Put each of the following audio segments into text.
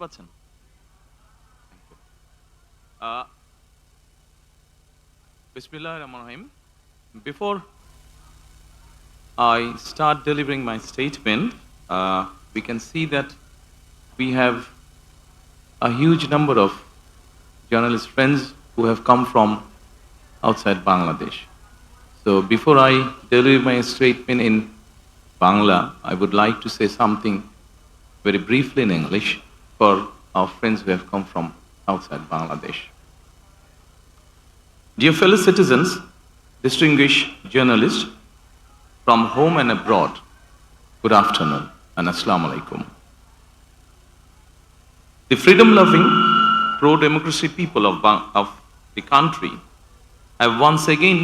পাচ্ছেন? আ Bismillah Rahman Rahim. Before I start delivering my statement, we can see that we have a huge number of journalist friends who have come from outside Bangladesh. So before I deliver my statement in Bangla, I would like to say something very briefly in English for our friends who have come from outside Bangladesh. Dear fellow citizens, distinguished journalists from home and abroad, good afternoon and Assalamu alaikum. The freedom-loving, pro-democracy people of the country have once again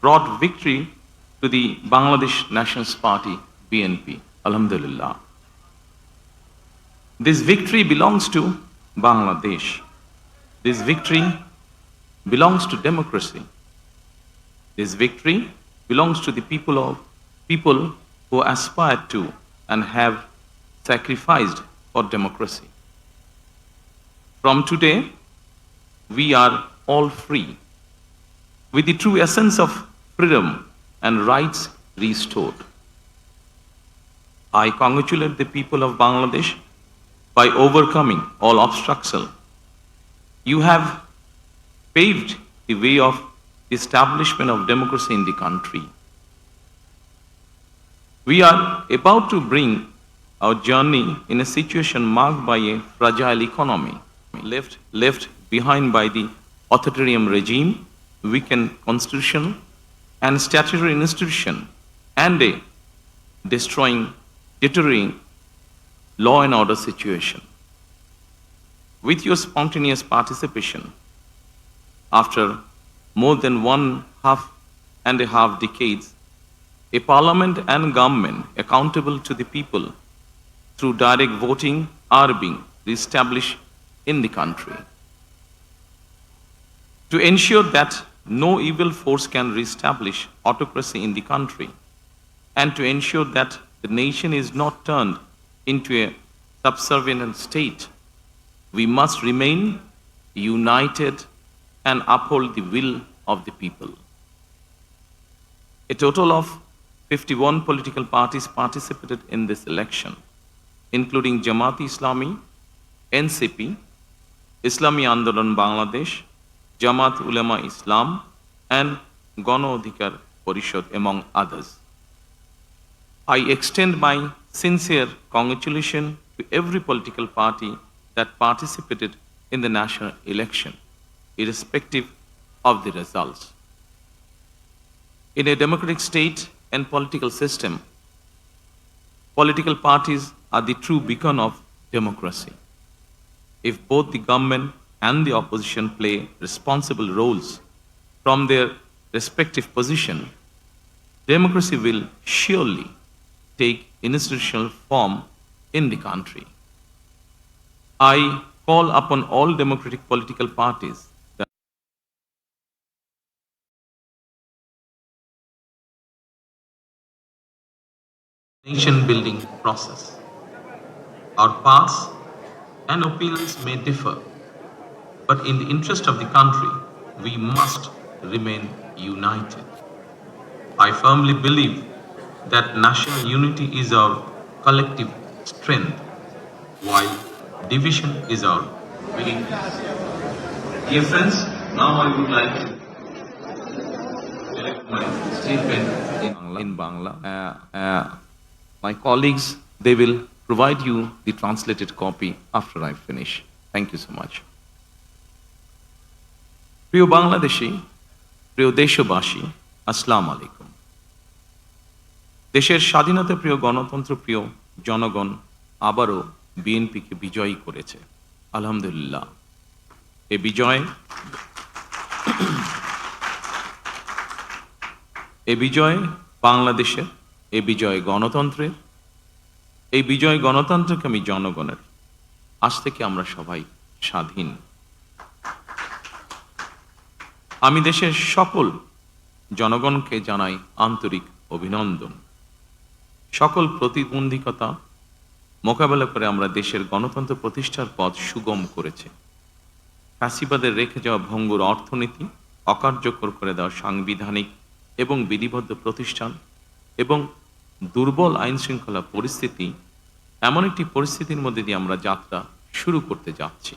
brought victory to the Bangladesh Nationalist Party, BNP. Alhamdulillah. This victory belongs to Bangladesh. This victory belongs to democracy. This victory belongs to the people who aspire to and have sacrificed for democracy. From today, we are all free, with the true essence of freedom and rights restored. I congratulate the people of Bangladesh by overcoming all obstacles. You have paved the way of the establishment of democracy in the country. We are about to bring our journey in a situation marked by a fragile economy, left behind by the authoritarian regime, weakened constitution and statutory institution, and a deteriorating law and order situation. With your spontaneous participation, after more than 1.5 decades, a parliament and government accountable to the people through direct voting are being reestablished in the country. To ensure that no evil force can reestablish autocracy in the country, and to ensure that the nation is not turned into a subservient state, we must remain united and uphold the will of the people. A total of 51 political parties participated in this election, including Jamaat-e-Islami, NCP, Islami Andolan Bangladesh, Jamaat Ulema Islam, and Gano Adhikar Parishad, among others. I extend my sincere congratulations to every political party that participated in the national election, irrespective of the results. In a democratic state and political system, political parties are the true beacon of democracy. If both the government and the opposition play responsible roles from their respective position, democracy will surely take institutional form in the country. I call upon all democratic political parties that nation building process. Our paths and opinions may differ, but in the interest of the country, we must remain united. I firmly believe that national unity is our collective strength, while division is our weakness. Dear friends, now I would like to deliver my statement in Bangla. My colleagues, they will provide you the translated copy after I finish. Thank you so much. প্রিয় বাংলাদেশী, প্রিয় দেশবাসী, আসসালামু আলাইকুম। দেশের স্বাধীনতা প্রিয় গণতন্ত্র প্রিয় জনগণ আবারও বিএনপিকে বিজয়ী করেছে। আলহামদুলিল্লাহ। এ বিজয় বাংলাদেশের, এ বিজয় গণতন্ত্রের, এই বিজয় গণতন্ত্রকামী জনগণের। আজ থেকে আমরা সবাই স্বাধীন। আমি দেশের সকল জনগণকে জানাই আন্তরিক অভিনন্দন। সকল প্রতিবন্ধকতা মোকাবেলা করে আমরা দেশের গণতন্ত্র প্রতিষ্ঠার পথ সুগম করেছি। ফ্যাসিবাদের রেখে যাওয়া ভঙ্গুর অর্থনীতি, অকার্যকর করে দেওয়া সাংবিধানিক এবং বিধিবদ্ধ প্রতিষ্ঠান এবং দুর্বল আইন শৃঙ্খলা পরিস্থিতি, এমন একটি পরিস্থিতির মধ্যে দিয়ে আমরা যাত্রা শুরু করতে যাচ্ছি।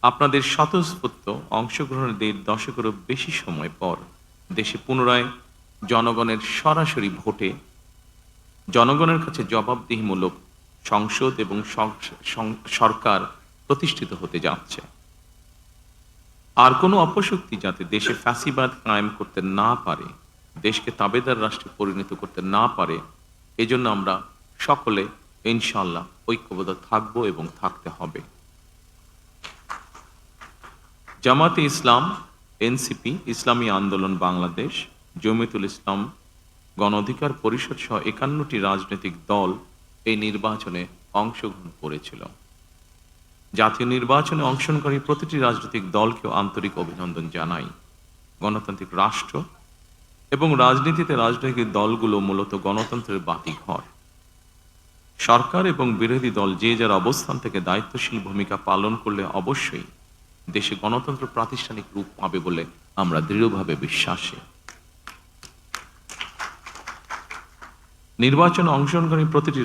আপনাদের স্বতঃস্ফূর্ত অংশগ্রহণের ১.৫ দশকেরও বেশি সময় পর দেশে পুনরায় জনগণের সরাসরি ভোটে জনগণের কাছে জবাবদিহিমূলক সংসদ এবং সরকার প্রতিষ্ঠিত হতে যাচ্ছে। আর কোনো অপশক্তি যাতে দেশে ফ্যাসিবাদ কায়েম করতে না পারে, দেশকে তাবেদার রাষ্ট্রে পরিণত করতে না পারে, এজন্য আমরা সকলে ইনশাআল্লাহ ঐক্যবদ্ধ থাকব এবং থাকতে হবে। জামাতে ইসলাম, এনসিপি, ইসলামী আন্দোলন বাংলাদেশ, জমিয়তুল ইসলাম, গণ অধিকার পরিষদ সহ ৫১টি রাজনৈতিক দল এই নির্বাচনে অংশগ্রহণ করেছিল। জাতীয় নির্বাচনে অংশগ্রহণকারী প্রতিটি রাজনৈতিক দলকেও আন্তরিক অভিনন্দন জানাই। গণতান্ত্রিক রাষ্ট্র এবং রাজনীতিতে রাজনৈতিক দলগুলো মূলত গণতন্ত্রের বাতিঘর। সরকার এবং বিরোধী দল যে যার অবস্থান থেকে দায়িত্বশীল ভূমিকা পালন করলে অবশ্যই দেশে গণতন্ত্র প্রাতিষ্ঠানিক রূপ পাবে বলে আমরা দৃঢ়ভাবে বিশ্বাসী। নির্বাচনে অংশগ্রহণকারী প্রতিটি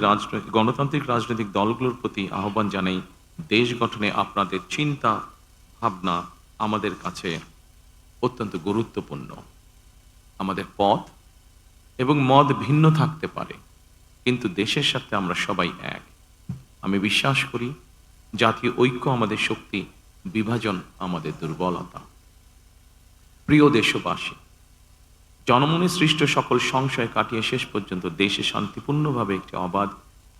গণতান্ত্রিক রাজনৈতিক দলগুলোর প্রতি আহ্বান জানাই, দেশ গঠনে আপনাদের চিন্তা ভাবনা আমাদের কাছে অত্যন্ত গুরুত্বপূর্ণ। আমাদের পথ এবং মত ভিন্ন থাকতে পারে, কিন্তু দেশের সাথে আমরা সবাই এক। আমি বিশ্বাস করি জাতীয় ঐক্য আমাদের শক্তি, বিভাজন আমাদের দুর্বলতা। প্রিয় দেশবাসী, জনমনে সৃষ্ট সকল সংশয় কাটিয়ে শেষ পর্যন্ত দেশে শান্তিপূর্ণভাবে একটি অবাধ,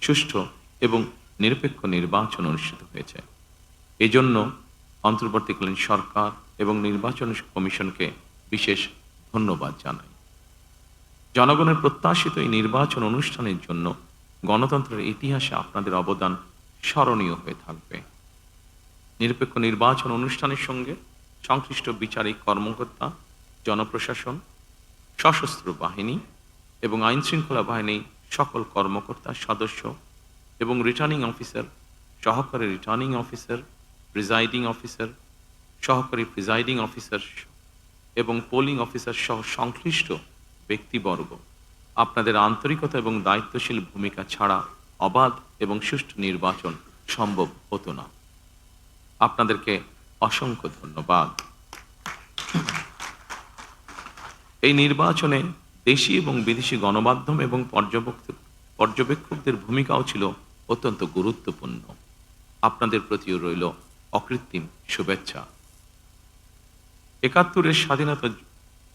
সুষ্ঠু এবং নিরপেক্ষ নির্বাচন অনুষ্ঠিত হয়েছে। এজন্য অন্তর্বর্তীকালীন সরকার এবং নির্বাচন কমিশনকে বিশেষ ধন্যবাদ জানাই। জনগণের প্রত্যাশিত এই নির্বাচন অনুষ্ঠানের জন্য গণতন্ত্রের ইতিহাসে আপনাদের অবদান স্মরণীয় হয়ে থাকবে। নিরপেক্ষ নির্বাচন অনুষ্ঠানের সঙ্গে সংশ্লিষ্ট বিচারিক কর্মকর্তা, জনপ্রশাসন, সশস্ত্র বাহিনী এবং আইন শৃঙ্খলা বাহিনী সকল কর্মকর্তা, সদস্য এবং রিটার্নিং অফিসার, সহকারী রিটার্নিং অফিসার, প্রিজাইডিং অফিসার, সহকারী প্রিজাইডিং অফিসার এবং পোলিং অফিসার সহ সংশ্লিষ্ট ব্যক্তিবর্গ, আপনাদের আন্তরিকতা এবং দায়িত্বশীল ভূমিকা ছাড়া অবাধ এবং সুষ্ঠু নির্বাচন সম্ভব হতো না। আপনাদেরকে অসংখ্য ধন্যবাদ। এই নির্বাচনে দেশি এবং বিদেশি গণমাধ্যম এবং পর্যবেক্ষকদের ভূমিকাও ছিল অত্যন্ত গুরুত্বপূর্ণ। আপনাদের প্রতিও রইল অকৃত্রিম শুভেচ্ছা। ৭১-এর স্বাধীনতা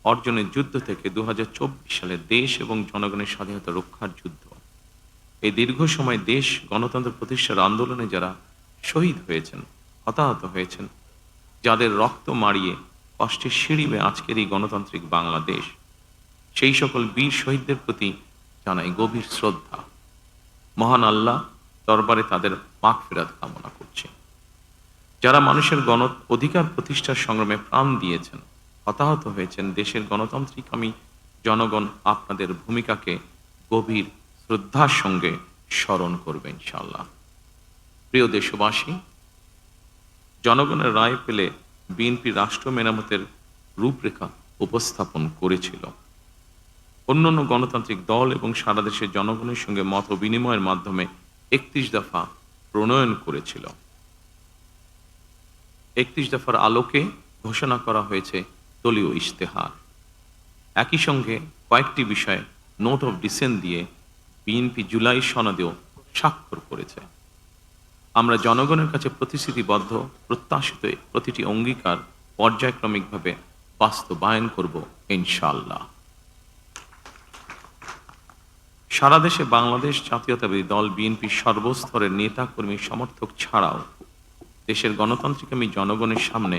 অর্জনের যুদ্ধ থেকে ২০২৪ সালে দেশ এবং জনগণের স্বাধীনতা রক্ষার যুদ্ধ, এই দীর্ঘ সময় দেশ গণতন্ত্র প্রতিষ্ঠার আন্দোলনে যারা শহীদ হয়েছেন, হতাহত হয়েছেন, যাদের রক্ত মাড়িয়ে কষ্টের সিঁড়ি বেয়ে আজকের এই গণতান্ত্রিক বাংলাদেশ, সেই সকল বীর শহীদদের প্রতি জানাই গভীর শ্রদ্ধা। মহান আল্লাহ দরবারে তাদের মাগফিরাত কামনা করছে। যারা মানুষের গণ অধিকার প্রতিষ্ঠার সংগ্রামে প্রাণ দিয়েছেন, হতাহত হয়েছেন, দেশের গণতান্ত্রিকামী জনগণ আপনাদের ভূমিকাকে গভীর শ্রদ্ধার সঙ্গে স্মরণ করবে ইনশাআল্লাহ। প্রিয় দেশবাসী, জনগণের রায় পেলে বিএনপি রাষ্ট্র মেরামতের রূপরেখা উপস্থাপন করেছিল। অন্যান্য গণতান্ত্রিক দল এবং সারা দেশের জনগণের সঙ্গে মত বিনিময়ের মাধ্যমে ৩১ দফা প্রণয়ন করেছিল। ৩১ দফার আলোকে ঘোষণা করা হয়েছে দলীয় ইশতেহার। একই সঙ্গে কয়েকটি বিষয়ে নোট অফ ডিসেন্ট দিয়ে বিএনপি জুলাই সনদেও স্বাক্ষর করেছে। আমরা জনগণের কাছে প্রতিশ্রুতিবদ্ধ, প্রত্যাশিত প্রতিটি অঙ্গীকার পর্যায়ক্রমিকভাবে বাস্তবায়ন করব ইনশাআল্লাহ। সারা দেশে বাংলাদেশ জাতীয়তাবাদী দল বিএনপি সর্বস্তরের নেতা কর্মী সমর্থক ছাড়াও দেশের গণতান্ত্রিকামী জনগণের সামনে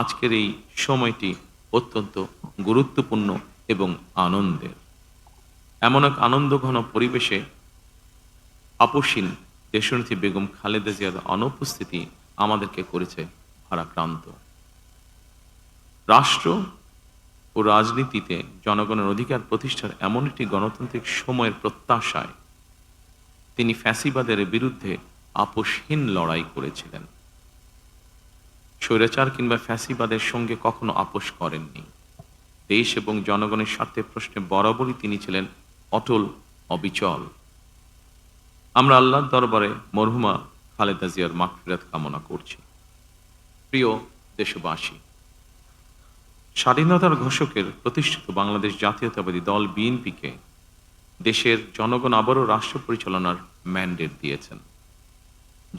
আজকের এই সময়টি অত্যন্ত গুরুত্বপূর্ণ এবং আনন্দের। এমন এক আনন্দঘন পরিবেশে আপসীন দেশনেত্রী বেগম খালেদা জিয়ার অনুপস্থিতি আমাদেরকে করেছে ভারাক্রান্ত। রাষ্ট্র ও রাজনীতিতে জনগণের অধিকার প্রতিষ্ঠার এমন একটি গণতান্ত্রিক সময়ের প্রত্যাশায় তিনি ফ্যাসিবাদের বিরুদ্ধে আপোষহীন লড়াই করেছিলেন। স্বৈরাচার কিংবা ফ্যাসিবাদের সঙ্গে কখনো আপোষ করেননি। দেশ এবং জনগণের স্বার্থে প্রশ্নে বরাবরই তিনি ছিলেন অটল, অবিচল। আমরা আল্লাহর দরবারে মরহুমা খালেদা জিয়ার মাগফিরাত কামনা করছি। প্রিয় দেশবাসী, স্বাধীনতার ঘোষকের প্রতিষ্ঠিত বাংলাদেশ জাতীয়তাবাদী দল বিএনপিকে দেশের জনগণ আবারও রাষ্ট্র পরিচালনার ম্যান্ডেট দিয়েছেন।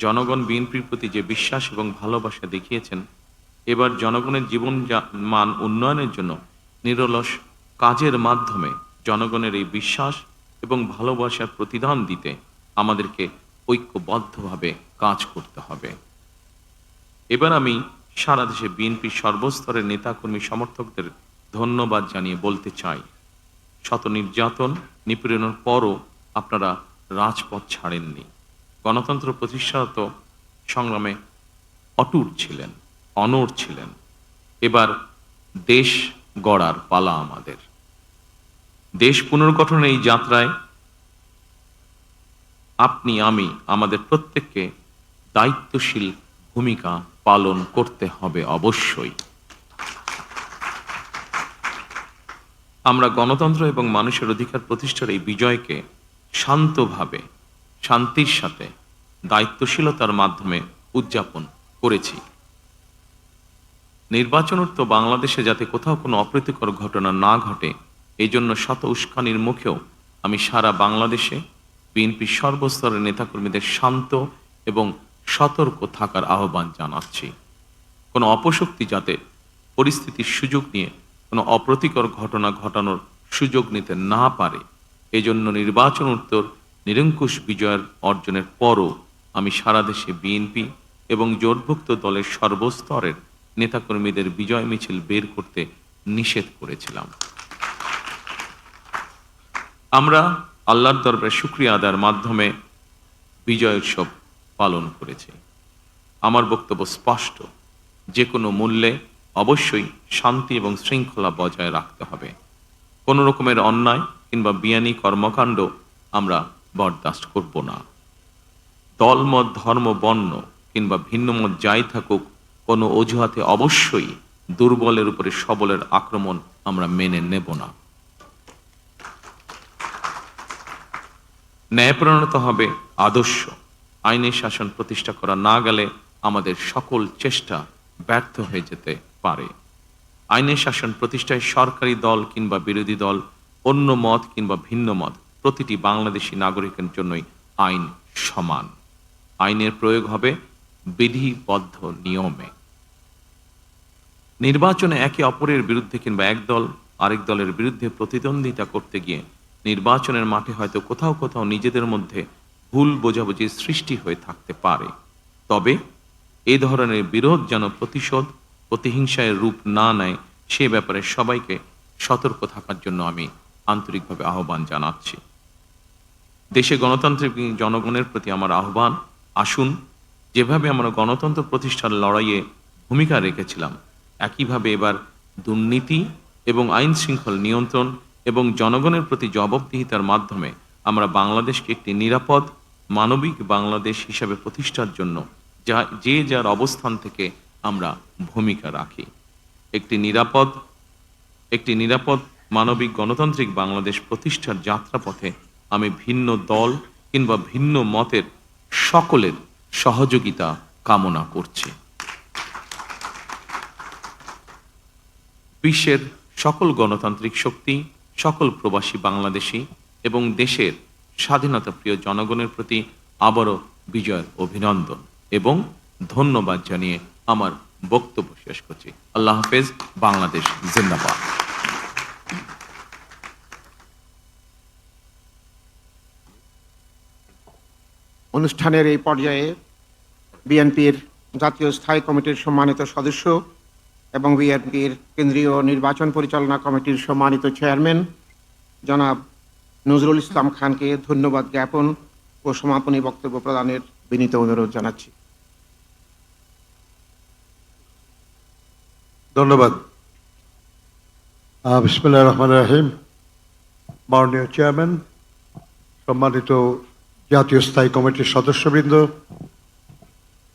জনগণ বিএনপির প্রতি যে বিশ্বাস এবং ভালোবাসা দেখিয়েছেন, এবার জনগণের জীবন মান উন্নয়নের জন্য নিরলস কাজের মাধ্যমে জনগণের এই বিশ্বাস এবং ভালোবাসার প্রতিদান দিতে আমাদেরকে ঐক্যবদ্ধভাবে কাজ করতে হবে। এবার আমি সারা দেশে বিএনপির সর্বস্তরের নেতাকর্মী সমর্থকদের ধন্যবাদ জানিয়ে বলতে চাই, শত নির্যাতন নিপীড়নের পরও আপনারা রাজপথ ছাড়েননি। গণতন্ত্র প্রতিষ্ঠাত সংগ্রামে অটুট ছিলেন, অনড় ছিলেন। এবার দেশ গড়ার পালা আমাদের। দেশ পুনর্গঠনের এই যাত্রায় আপনি, আমি, আমাদের প্রত্যেককে দায়িত্বশীল ভূমিকা পালন করতে হবে অবশ্যই। আমরা গণতন্ত্র এবং মানুষের অধিকার প্রতিষ্ঠার এই বিজয়কে শান্তভাবে, শান্তির সাথে, দায়িত্বশীলতার মাধ্যমে উদযাপন করেছি। নির্বাচনোত্তর বাংলাদেশে যাতে কোথাও কোনো অপ্রীতিকর ঘটনা না ঘটে, এই জন্য শত উস্কানির মুখেও আমি সারা বাংলাদেশে বিএনপির সর্বস্তরের নেতাকর্মীদের শান্ত এবং সতর্ক থাকার আহ্বান জানাচ্ছি। কোনো অপশক্তি যাতে পরিস্থিতির সুযোগ নিয়ে কোনো অপ্রীতিকর ঘটনা ঘটানোর সুযোগ নিতে না পারে, এজন্য নির্বাচনোত্তর নিরঙ্কুশ বিজয়ের অর্জনের পরও আমি সারা দেশে বিএনপি এবং জোটভুক্ত দলের সর্বস্তরের নেতাকর্মীদের বিজয় মিছিল বের করতে নিষেধ করেছিলাম। আমরা আল্লাহর দরবারে শুকরিয়া আদায়ের মাধ্যমে বিজয় উৎসব পালন করেছি। আমার বক্তব্য স্পষ্ট, যে কোনো মূল্যে অবশ্যই শান্তি এবং শৃঙ্খলা বজায় রাখতে হবে। কোনো রকমের অন্যায় কিংবা বিয়ানি কর্মকাণ্ড আমরা বরদাস্ত করব না। দলমত, ধর্ম, বর্ণ কিংবা ভিন্নমত যাই থাকুক, কোনো অজুহাতে অবশ্যই দুর্বলের উপরে সবলের আক্রমণ আমরা মেনে নেব না। ন্যায়পরায়ণতা হবে আদর্শ। আইনের শাসন প্রতিষ্ঠা করা না গেলে আমাদের সকল চেষ্টা ব্যর্থ হয়ে যেতে পারে। আইনের শাসন প্রতিষ্ঠায় সরকারি দল কিংবা বিরোধী দল, অন্য মত কিংবা ভিন্ন মত, প্রতিটি বাংলাদেশী নাগরিকের জন্যই আইন সমান। আইনের প্রয়োগ হবে বিধিবদ্ধ নিয়মে। নির্বাচনে একে অপরের বিরুদ্ধে কিংবা এক দল আরেক দলের বিরুদ্ধে প্রতিদ্বন্দ্বিতা করতে গিয়ে নির্বাচনের মাঠে হয়তো কোথাও কোথাও নিজেদের মধ্যে ভুল বোঝাবুঝির সৃষ্টি হয়ে থাকতে পারে। তবে এ ধরনের বিরোধ যেন প্রতিশোধ, প্রতিহিংসায় রূপ না নেয়, সে ব্যাপারে সবাইকে সতর্ক থাকার জন্য আমি আন্তরিকভাবে আহ্বান জানাচ্ছি। দেশে গণতান্ত্রিক জনগণের প্রতি আমার আহ্বান, আসুন যেভাবে আমরা গণতন্ত্র প্রতিষ্ঠার লড়াইয়ে ভূমিকা রেখেছিলাম, একইভাবে এবার দুর্নীতি এবং আইন শৃঙ্খল নিয়ন্ত্রণ এবং জনগণের প্রতি জবাবদিহিতার মাধ্যমে আমরা বাংলাদেশকে একটি নিরাপদ, মানবিক বাংলাদেশ হিসাবে প্রতিষ্ঠার জন্য যে যার অবস্থান থেকে আমরা ভূমিকা রাখি। একটি নিরাপদ মানবিক গণতান্ত্রিক বাংলাদেশ প্রতিষ্ঠার যাত্রাপথে আমি ভিন্ন দল কিংবা ভিন্ন মতের সকলের সহযোগিতা কামনা করছি। বিশ্বের সকল গণতান্ত্রিক শক্তি, সকল প্রবাসী বাংলাদেশী এবং দেশের স্বাধীনতা প্রিয় জনগণের প্রতি আবারও বিজয়ের অভিনন্দন এবং ধন্যবাদ জানিয়ে আমার বক্তব্য শেষ করছি। আল্লাহ হাফেজ। বাংলাদেশ জিন্দাবাদ। অনুষ্ঠানের এই পর্যায়ে বিএনপির জাতীয় স্থায়ী কমিটির সম্মানিত সদস্য এবং বিএনপির কেন্দ্রীয় নির্বাচন পরিচালনা কমিটির সম্মানিত চেয়ারম্যান জনাব নজরুল ইসলাম খানকে ধন্যবাদ জ্ঞাপন ও সমাপনী বক্তব্য প্রদানের বিনীত অনুরোধ জানাচ্ছি। ধন্যবাদ। বিসমিল্লাহির রহমানির রহিম। মাননীয় চেয়ারম্যান, সম্মানিত জাতীয় স্থায়ী কমিটির সদস্যবৃন্দ,